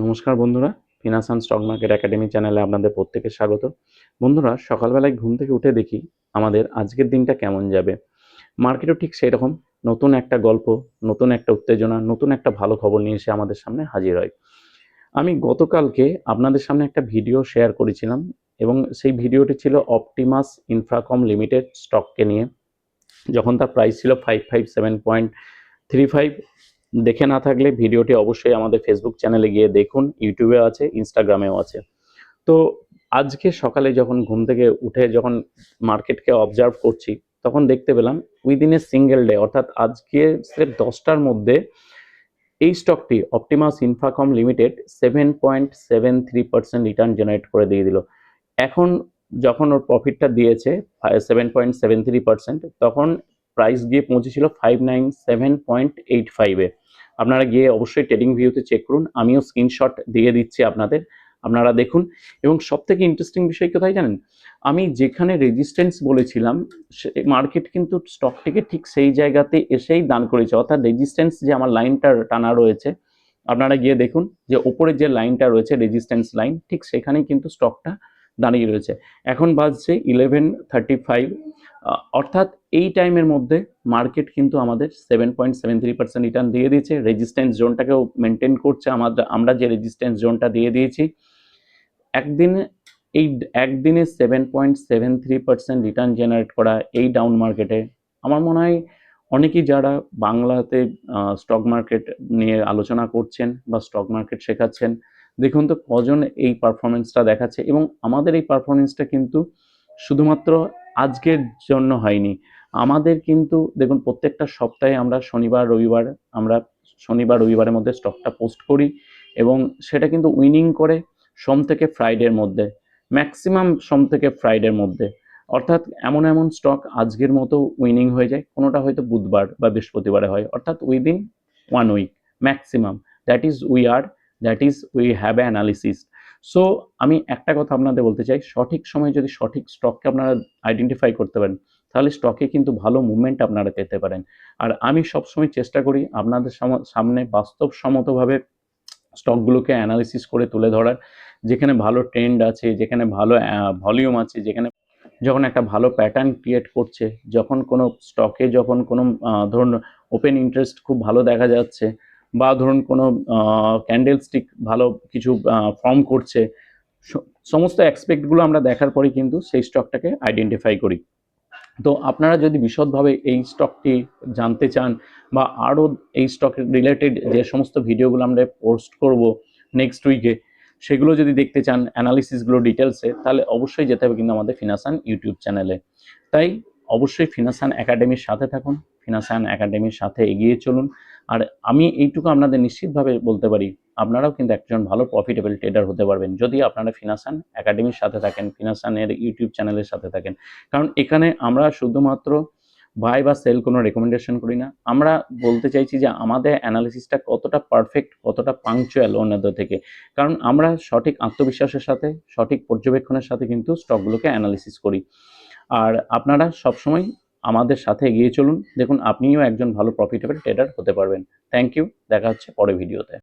নমস্কার বন্ধুরা, finance stock market academy চ্যানেলে আপনাদের প্রত্যেকের স্বাগত। বন্ধুরা, সকালবেলায় ঘুম থেকে উঠে দেখি আমাদের আজকের দিনটা কেমন যাবে। মার্কেটও ঠিক সেই রকম, নতুন একটা গল্প, নতুন একটা উত্তেজনা, নতুন একটা ভালো খবর নিয়ে এসে আমাদের সামনে হাজির হয়। আমি গতকালকে আপনাদের সামনে একটা ভিডিও শেয়ার করেছিলাম এবং সেই ভিডিওটি ছিল অপটিমাস ইনফ্রাকম লিমিটেড স্টককে নিয়ে, যখন তার প্রাইস ছিল 557.35। দেখে না থাকলে ভিডিওটি অবশ্যই আমাদের ফেসবুক চ্যানেলে গিয়ে দেখুন, ইউটিউবে আছে, ইনস্টাগ্রামেও আছে। তো আজকে সকালে যখন ঘুম থেকে উঠে যখন মার্কেটকে অবজার্ভ করছি, তখন দেখতে পেলাম উইদিন এ সিঙ্গেল ডে, অর্থাৎ আজকে স্রেফ 10টার মধ্যে এই স্টকটি অপটিমাস ইনফ্রাকম লিমিটেড 7.73% রিটার্ন জেনারেট করে দিয়ে দিল। এখন যখন ওর প্রফিটটা দিয়েছে 7.73%, তখন প্রাইস গিয়ে পৌঁছেছিল 597.85-এ। আপনারা গিয়ে অবশ্যই ট্রেডিং ভিউতে চেক করুন, আমিও স্ক্রিনশট দিয়ে দিচ্ছি আপনাদের, আপনারা দেখুন। এবং সব থেকে ইন্টারেস্টিং বিষয় কোথায় জানেন, আমি যেখানে রেজিস্ট্যান্স বলেছিলাম মার্কেট কিন্তু স্টকটিকে ঠিক সেই জায়গাতে এসেই দান করেছে, অর্থাৎ রেজিস্ট্যান্স যে আমার লাইনটা টানা রয়েছে, আপনারা গিয়ে দেখুন যে ওপরে যে লাইনটা রয়েছে রেজিস্ট্যান্স লাইন, ঠিক সেখানেই কিন্তু স্টকটা দাঁড়িয়ে রয়েছে। এখন বাজছে 11:35, অর্থাৎ এই টাইমের মধ্যে মার্কেট কিন্তু আমাদের 7.73% রিটার্ন দিয়ে দিয়েছে। রেজিস্ট্যান্স জোনটাকেও মেনটেন করছে, আমরা যে রেজিস্ট্যান্স জোনটা দিয়ে দিয়েছি একদিনে, এই একদিনে 7.73% রিটার্ন জেনারেট করা এই ডাউন মার্কেটে আমার মনে হয় অনেকেই যারা বাংলাতে স্টক মার্কেট নিয়ে আলোচনা করছেন বা স্টক মার্কেট শেখাচ্ছেন, দেখুন তো কজন এই পারফরমেন্সটা দেখাচ্ছে। এবং আমাদের এই পারফরমেন্সটা কিন্তু শুধুমাত্র আজকের জন্য হয়নি, আমাদের কিন্তু দেখুন প্রত্যেকটা সপ্তাহে আমরা শনিবার রবিবারের মধ্যে স্টকটা পোস্ট করি এবং সেটা কিন্তু উইনিং করে সোম থেকে ফ্রাইডের মধ্যে, ম্যাক্সিমাম সোম থেকে ফ্রাইডের মধ্যে। অর্থাৎ এমন এমন স্টক আজকের মতো উইনিং হয়ে যায়, কোনোটা হয়তো বুধবার বা বৃহস্পতিবারে হয়, অর্থাৎ within 1 week maximum. That is we have a analysis. So আমি একটা কথা আপনাদের বলতে চাই, সঠিক সময়ে যদি সঠিক স্টককে আপনারা আইডেন্টিফাই করতে পারেন, তাহলে স্টকে কিন্তু ভালো মুভমেন্ট আপনারা পেতে পারেন। আর আমি সবসময় চেষ্টা করি আপনাদের সামনে বাস্তবসম্মতভাবে স্টকগুলোকে অ্যানালিসিস করে তুলে ধরার, যেখানে ভালো ট্রেন্ড আছে, যেখানে ভালো ভলিউম আছে, যেখানে যখন একটা ভালো প্যাটার্ন ক্রিয়েট করছে, যখন কোনো স্টকে যখন কোনো ধরুন ওপেন ইন্টারেস্ট খুব ভালো দেখা যাচ্ছে, বা ধরুন কোনো ক্যান্ডেল স্টিক ভালো কিছু ফর্ম করছে, সমস্ত অ্যাসপেক্টগুলো আমরা দেখার পরেই কিন্তু সেই স্টকটাকে আইডেন্টিফাই করি। তো আপনারা যদি বিশদভাবে এই স্টকটি জানতে চান বা আরও এই স্টক রিলেটেড যে সমস্ত ভিডিওগুলো আমরা পোস্ট করব নেক্সট উইকে, সেগুলো যদি দেখতে চান অ্যানালিসিসগুলো ডিটেলসে, তাহলে অবশ্যই যেতে হবে কিন্তু আমাদের ফিনাসান ইউটিউব চ্যানেলে। তাই অবশ্যই ফিনাসান একাডেমির সাথে থাকুন, ফিনাসান একাডেমির সাথে এগিয়ে চলুন। আর আমি এইটুকু আপনাদের নিশ্চিতভাবে বলতে পারি, আপনারাও কিন্তু একজন ভালো প্রফিটেবল ট্রেডার হতে পারবেন যদি আপনারা ফিনাসান একাডেমির সাথে থাকেন, ফিনাসানের ইউটিউব চ্যানেলের সাথে থাকেন। কারণ এখানে আমরা শুধুমাত্র বাই বা সেল কোনো রেকমেন্ডেশন করি না, আমরা বলতে চাইছি যে আমাদের অ্যানালিসিসটা কতটা পারফেক্ট, কতটা পাংচুয়াল অন্যদের থেকে। কারণ আমরা সঠিক আত্মবিশ্বাসের সাথে, সঠিক পর্যবেক্ষণের সাথে কিন্তু স্টকগুলোকে অ্যানালিসিস করি। আর আপনারা সবসময় আমাদের সাথে এগিয়ে চলুন, দেখুন আপনিও একজন ভালো প্রফিটেবল ট্রেডার হতে পারবেন। থ্যাংক ইউ, দেখা হচ্ছে পরের ভিডিওতে।